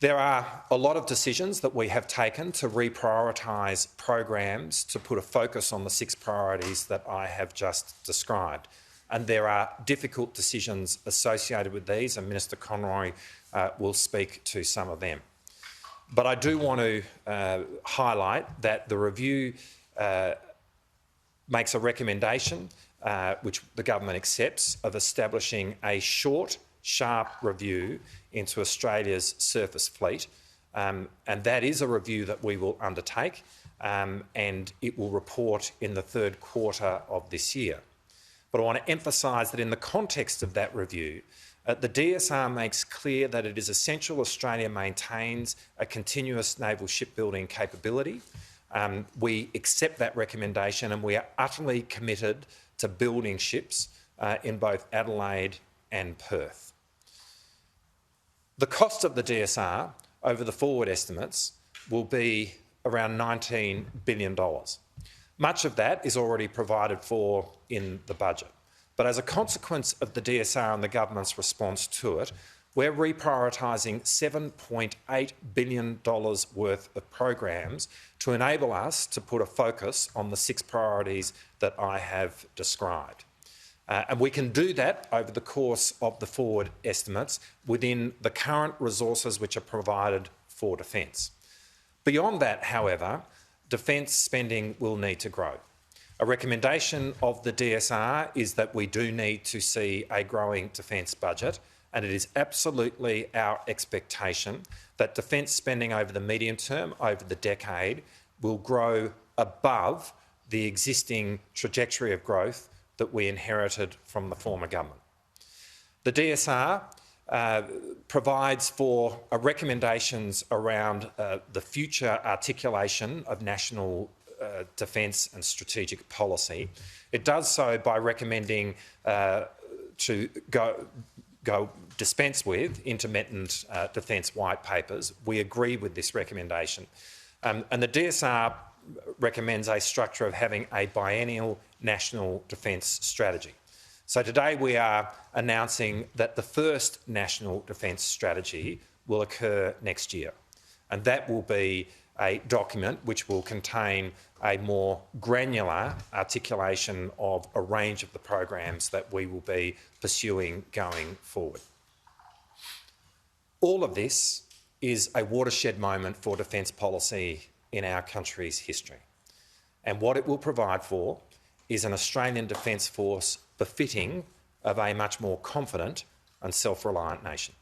There are a lot of decisions that we have taken to reprioritise programs to put a focus on the 6 priorities that I have just described. And there are difficult decisions associated with these, and Minister Conroy will speak to some of them. But I do want to highlight that the review makes a recommendation, which the government accepts, of establishing a short, sharp review into Australia's surface fleet, and that is a review that we will undertake, and it will report in the 3rd quarter of this year. But I want to emphasise that in the context of that review, the DSR makes clear that it is essential Australia maintains a continuous naval shipbuilding capability. We accept that recommendation, and we are utterly committed to building ships in both Adelaide and Perth. The cost of the DSR over the forward estimates will be around $19 billion. Much of that is already provided for in the budget. But as a consequence of the DSR and the government's response to it, we're reprioritising $7.8 billion worth of programs to enable us to put a focus on the 6 priorities that I have described. And we can do that over the course of the forward estimates within the current resources which are provided for defence. Beyond that, however, defence spending will need to grow. A recommendation of the DSR is that we do need to see a growing defence budget, and it is absolutely our expectation that defence spending over the medium term, over the decade, will grow above the existing trajectory of growth that we inherited from the former government. The DSR provides for recommendations around the future articulation of national defence and strategic policy. It does so by recommending to go dispense with intermittent defence white papers. We agree with this recommendation. And the DSR recommends a structure of having a biennial national defence strategy. So today we are announcing that the first national defence strategy will occur next year, and that will be a document which will contain a more granular articulation of a range of the programs that we will be pursuing going forward. All of this is a watershed moment for defence policy in our country's history, and what it will provide for is an Australian Defence Force befitting of a much more confident and self-reliant nation.